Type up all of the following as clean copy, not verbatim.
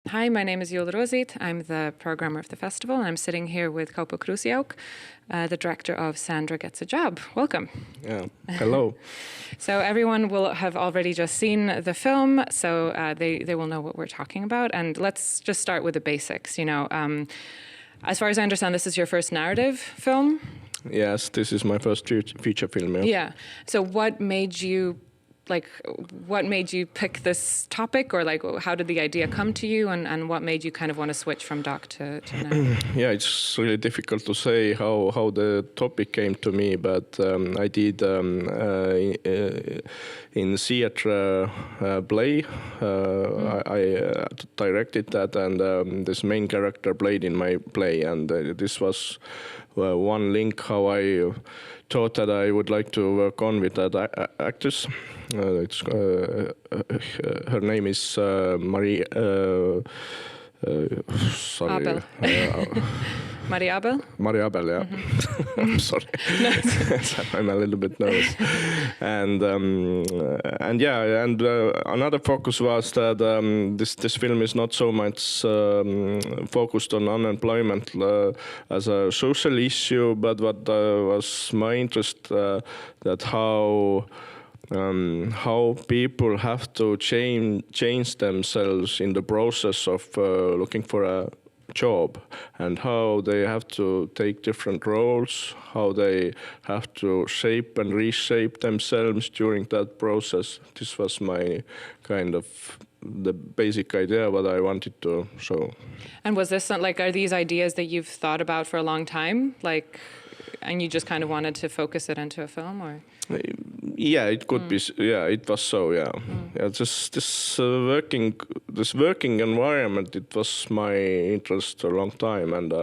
Hi, my name is Jule Rosit. I'm the programmer of the festival, and I'm sitting here with Kaupo Kruusiauk, the director of SANDRA Gets a Job. Welcome. Yeah, hello. So everyone will have already just seen the film, so they will know what we're talking about. And let's just start with the basics. As far as I understand, this is your first narrative film? Yes, this is my first feature film. Yeah. So what made you pick this topic, or how did the idea come to you, and what made you kind of want to switch from doc to narrative? Yeah, it's really difficult to say how the topic came to me, but I did in theater play. I directed that, and this main character played in my play, and this was one link how I thought that I would like to work on with that actress. Her name is Marie. Sorry. Abel. Marie Abel? Marie Abel, yeah. I'm sorry. I'm a little bit nervous. And another focus was that this film is not so much focused on unemployment as a social issue, but what was my interest that how people have to change themselves in the process of looking for a job, and how they have to take different roles, how they have to shape and reshape themselves during that process. This was my kind of the basic idea what I wanted to show. And was this are these ideas that you've thought about for a long time, and you just kind of wanted to focus it into a film, or? Yeah, it could be. Yeah, it was so. Yeah, yeah. Just this working environment. It was my interest a long time, and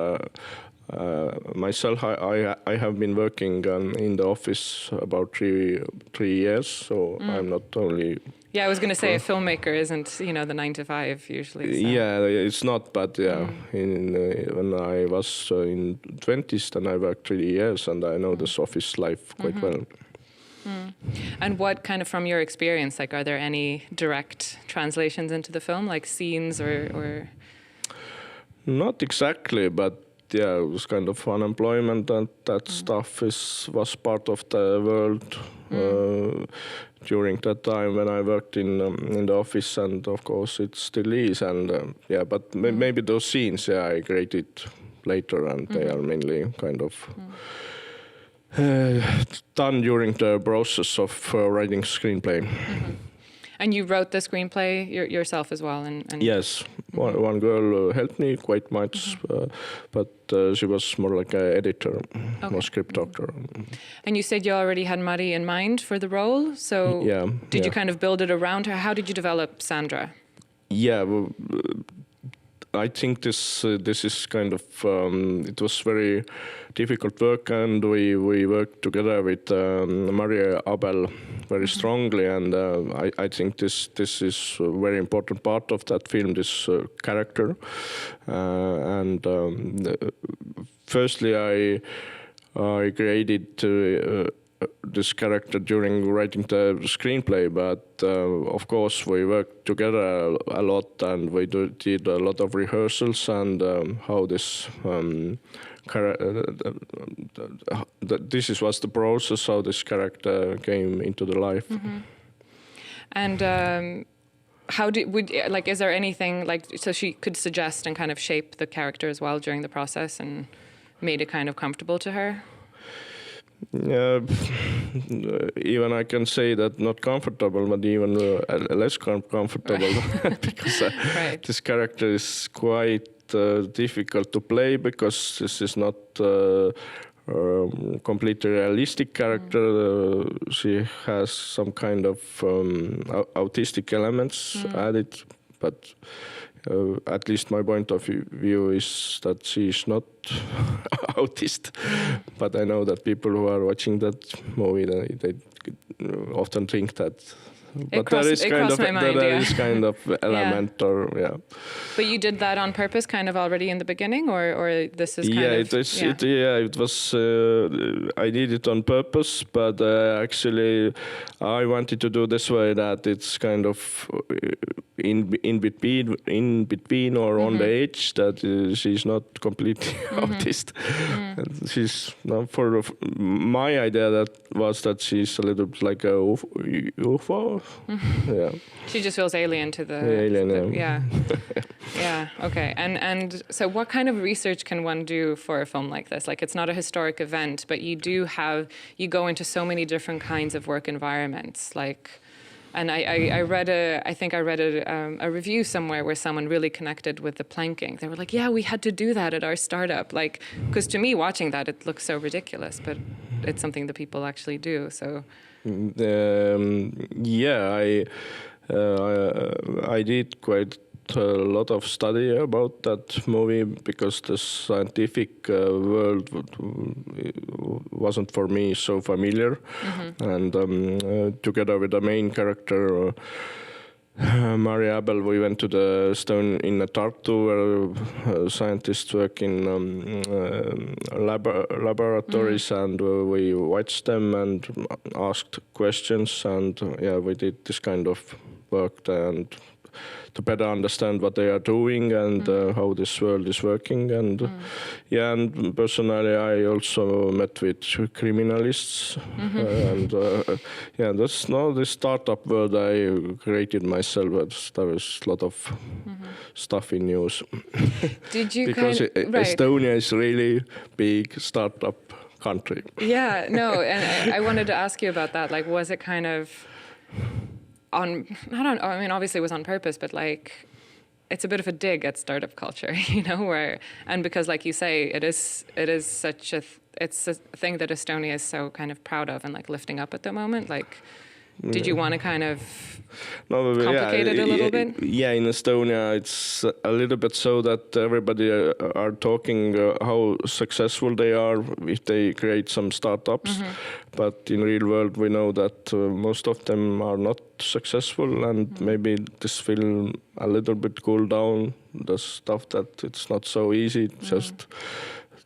myself, I have been working in the office about three years. So I'm not only. Yeah, I was going to say a filmmaker isn't the 9 to 5 usually. So. Yeah, it's not, but yeah, when I was in 20s, then I worked 3 years, and I know this office life quite well. And what kind of, from your experience, are there any direct translations into the film, like scenes or? Not exactly, but yeah, it was kind of unemployment, and that stuff was part of the world during that time when I worked in the office, and of course it still is, and but maybe those scenes, I created later, and they are mainly kind of. Done during the process of writing screenplay. And you wrote the screenplay yourself as well? And Yes, one girl helped me quite much, but she was more like an editor, more script doctor. And you said you already had Mari in mind for the role, so did you kind of build it around her? How did you develop Sandra? Yeah, well, I think this is kind of it was very difficult work, and we worked together with Maria Abel very strongly, and I think this is a very important part of that film, this character. And firstly, I created this character during writing the screenplay, but of course we worked together a lot, and we did a lot of rehearsals, and how this this was the process how this character came into the life. And is there anything so she could suggest and kind of shape the character as well during the process and made it kind of comfortable to her? Even I can say that not comfortable, but even less comfortable, because this character is quite difficult to play, because this is not completely realistic character. She has some kind of autistic elements added, but at least my point of view is that she is not autist. But I know that people who are watching that movie, they often think that But there is kind of element, or yeah. But you did that on purpose, kind of already in the beginning, or this is kind of it was. I did it on purpose, but actually, I wanted to do this way that it's kind of in between or on the edge, that she's not completely autist. She's for my idea that she's a little bit like a UFO. Yeah. She just feels alien to the alien. Yeah. Okay. And so, what kind of research can one do for a film like this? Like, it's not a historic event, but you go into so many different kinds of work environments. Like, and I read a review somewhere where someone really connected with the planking. They were like, "Yeah, we had to do that at our startup." Like, because to me, watching that, it looks so ridiculous, but it's something that people actually do. So. I did quite a lot of study about that movie because the scientific world wasn't for me so familiar, and together with the main character. Mari Abel, we went to the Stone in Tartu, where scientists work in laboratories, and we watched them and asked questions, and we did this kind of work there, and to better understand what they are doing and how this world is working. And and personally, I also met with criminalists, and that's now the startup world I created myself. There is a lot of stuff in news. Did you because Estonia is really big startup country. Yeah, no, and I wanted to ask you about that. Like, was it kind of obviously it was on purpose, but like, it's a bit of a dig at startup culture, because like you say, it is such it's a thing that Estonia is so kind of proud of and like lifting up at the moment. Like, did you want to kind of complicate it a little bit? Yeah, in Estonia, it's a little bit so that everybody are talking how successful they are if they create some startups. But in real world, we know that most of them are not successful, and maybe this will a little bit cool down the stuff that it's not so easy just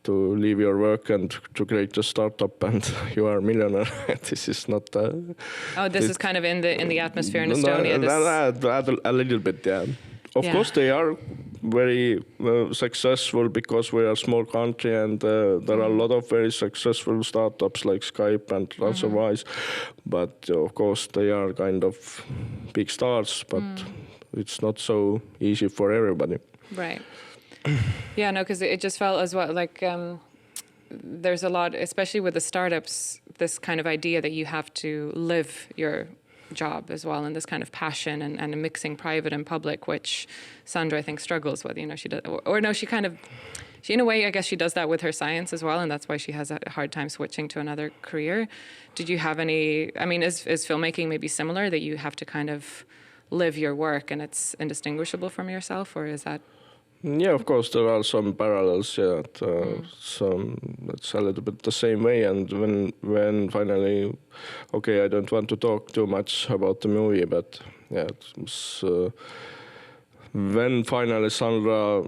to leave your work and to create a startup and you are a millionaire. This is not. This is kind of in the atmosphere in Estonia. A little bit, yeah. Of course, they are very successful because we are a small country, and there are a lot of very successful startups like Skype and otherwise. But of course, they are kind of big stars, but it's not so easy for everybody. Right. Yeah, no, because it just felt as well like there's a lot, especially with the startups, this kind of idea that you have to live your job as well, and this kind of passion and mixing private and public, which Sandra, I think, struggles with. She does, she in a way, I guess she does that with her science as well, and that's why she has a hard time switching to another career. Did you have any? I mean, is filmmaking maybe similar, that you have to kind of live your work and it's indistinguishable from yourself, or is that? Yeah, of course, there are some parallels. Yeah, it's a little bit the same way. And when finally, I don't want to talk too much about the movie, but yeah, it was, when finally Sandra.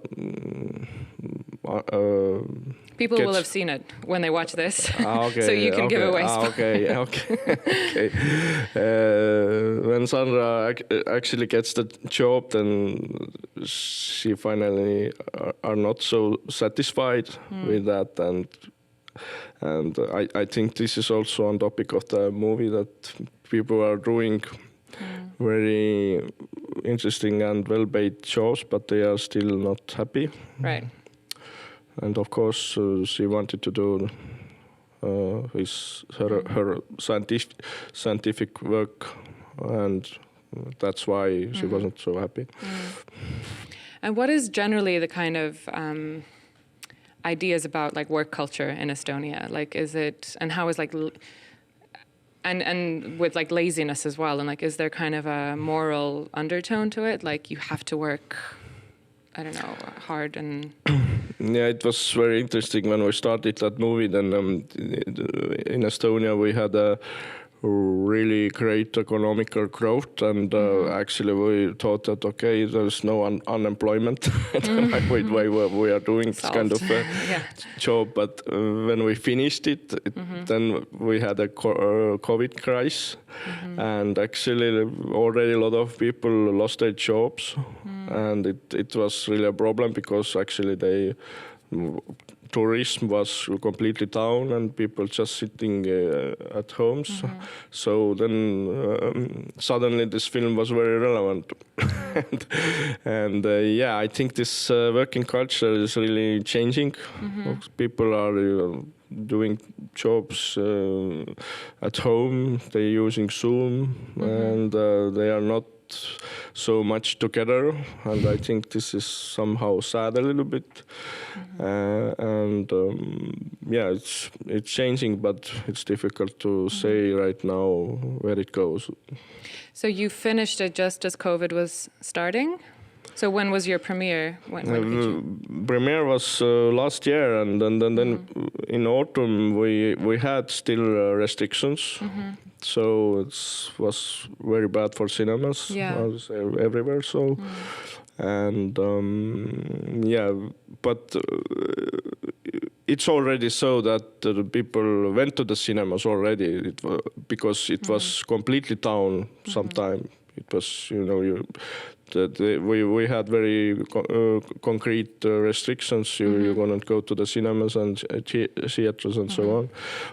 People will have seen it when they watch this, so you can give away spoilers. Okay. When Sandra actually gets the job, then she finally are not so satisfied with that, and I think this is also on topic of the movie, that people are doing very interesting and well-paid jobs, but they are still not happy. Right. And of course, she wanted to do her scientific work, and that's why she wasn't so happy. And what is generally the kind of ideas about like work culture in Estonia? Like, is it, and how is like, and with like laziness as well, and like, is there kind of a moral undertone to it? Like, you have to work, I don't know, hard and. Yeah, it was very interesting when we started that movie. Then in Estonia we had a really great economical growth, and actually we thought that okay, there's no unemployment with why we are doing this kind of job. But when we finished it, then we had a COVID crisis, and actually already a lot of people lost their jobs, and it was really a problem because actually tourism was completely down and people just sitting at homes. So then suddenly this film was very relevant. and I think this working culture is really changing. People are doing jobs at home, they're using Zoom, and they are not so much together, and I think this is somehow sad a little bit. It's changing, but it's difficult to say right now where it goes. So you finished it just as COVID was starting? So when was your premiere? Premiere was last year, and then in autumn we had still restrictions. So it was very bad for cinemas, everywhere. So, and but it's already so that the people went to the cinemas already because it was completely down sometime. It was, we had very concrete restrictions. You're going to go to the cinemas and theaters and so on.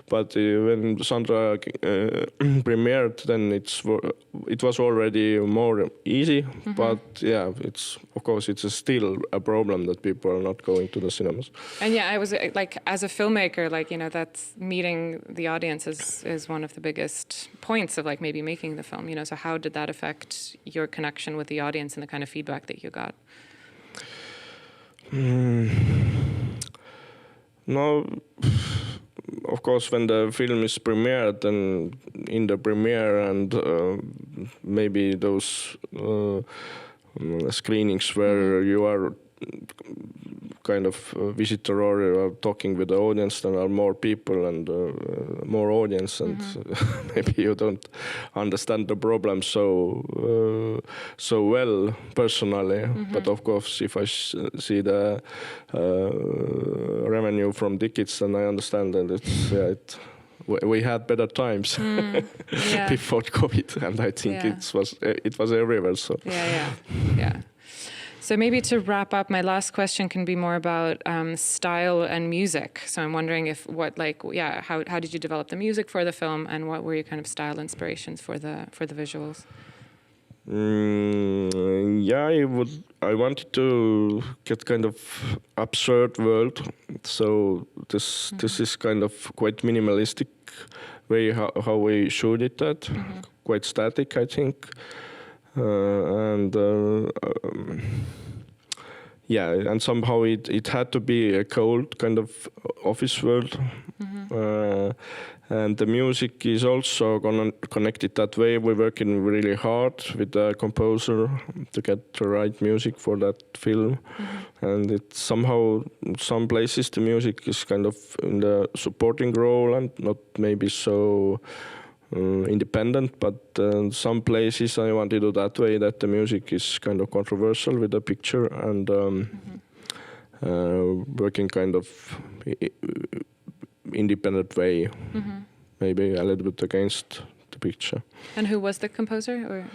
But when Sandra premiered, then it was already more easy. But it's of course it's still a problem that people are not going to the cinemas. And I was like, as a filmmaker, that's meeting the audience is one of the biggest points of maybe making the film. So how did that affect your connection with the audience and the kind of feedback that you got? No, of course, when the film is premiered, then in the premiere and maybe those screenings where you are kind of visitor or you are talking with the audience, there are more people and more audience, and maybe you don't understand the problem so well personally. But of course, if I see the revenue from tickets, then I understand that we had better times before COVID, and I think it was everywhere. So yeah. So maybe to wrap up, my last question can be more about style and music. So I'm wondering how did you develop the music for the film, and what were your kind of style inspirations for the visuals? I wanted to get kind of absurd world. So this is kind of quite minimalistic way how we showed it at, quite static, I think. And somehow it had to be a cold kind of office world. And the music is also connected that way. We're working really hard with the composer to get the right music for that film. And it's somehow, some places the music is kind of in the supporting role and not maybe so independent, but some places I want to do that way, that the music is kind of controversial with the picture and working kind of independent way, maybe a little bit against the picture. And who was the composer?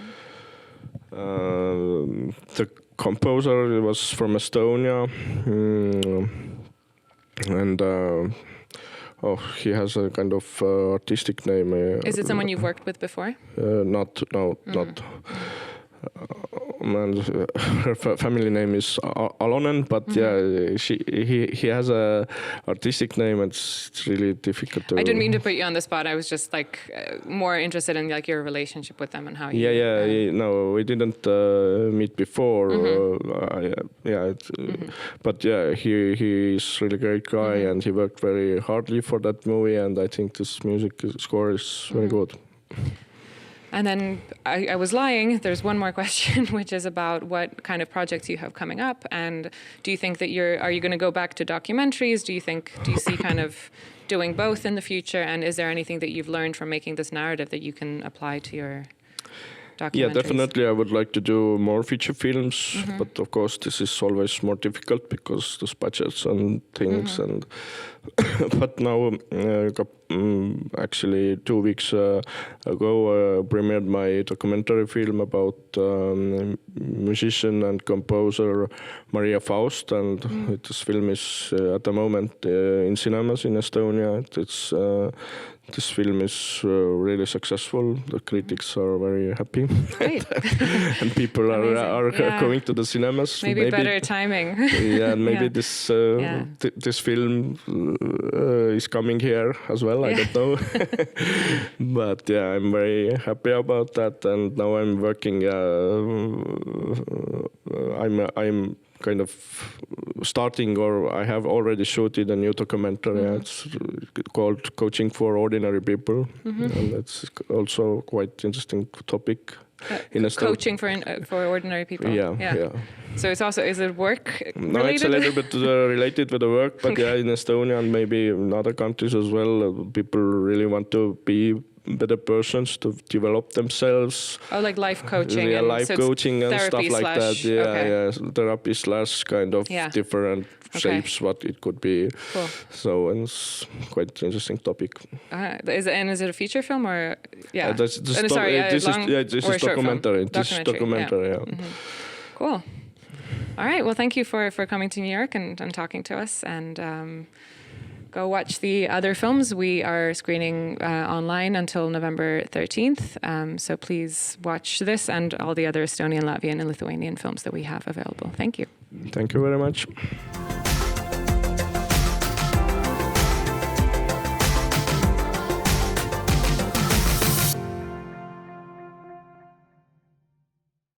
The composer was from Estonia, and he has a kind of artistic name. Is it someone you've worked with before? Not. And her family name is Alonen, but he has a artistic name. It's really difficult to. I didn't mean to put you on the spot. I was just more interested in your relationship with them and how you. No, we didn't meet before. But he is really great guy, and he worked very hardly for that movie, and I think this music score is very good. And then I was lying. There's one more question, which is about what kind of projects you have coming up, and do you think that are you going to go back to documentaries? Do you see kind of doing both in the future? And is there anything that you've learned from making this narrative that you can apply to your documentaries? Yeah, definitely. I would like to do more feature films, but of course this is always more difficult because there's budgets and things. And but now, actually 2 weeks ago, premiered my documentary film about musician and composer Maria Faust, and this film is at the moment in cinemas in Estonia. This film is really successful. The critics are very happy, and people are going to the cinemas. Maybe better timing. Yeah, and maybe this this film is coming here as well. I don't know, but yeah, I'm very happy about that. And now I'm working. I'm kind of starting, or I have already shooted a new documentary. It's called "Coaching for Ordinary People," and it's also quite interesting topic. Coaching for ordinary people. Yeah. So it's also, is it work related? No, it's a little bit related with the work, but yeah, in Estonia and maybe in other countries as well, people really want to be better persons, to develop themselves. Oh, like life coaching. Yeah, and life so coaching and stuff like that. Yeah, therapy / kind of different shapes what it could be. Cool. So, and it's quite an interesting topic. Is it a feature film or this is documentary. This is documentary. Yeah. Cool. All right. Well, thank you for coming to New York and talking to us, and go watch the other films. We are screening online until November 13th. So please watch this and all the other Estonian, Latvian, and Lithuanian films that we have available. Thank you. Thank you very much.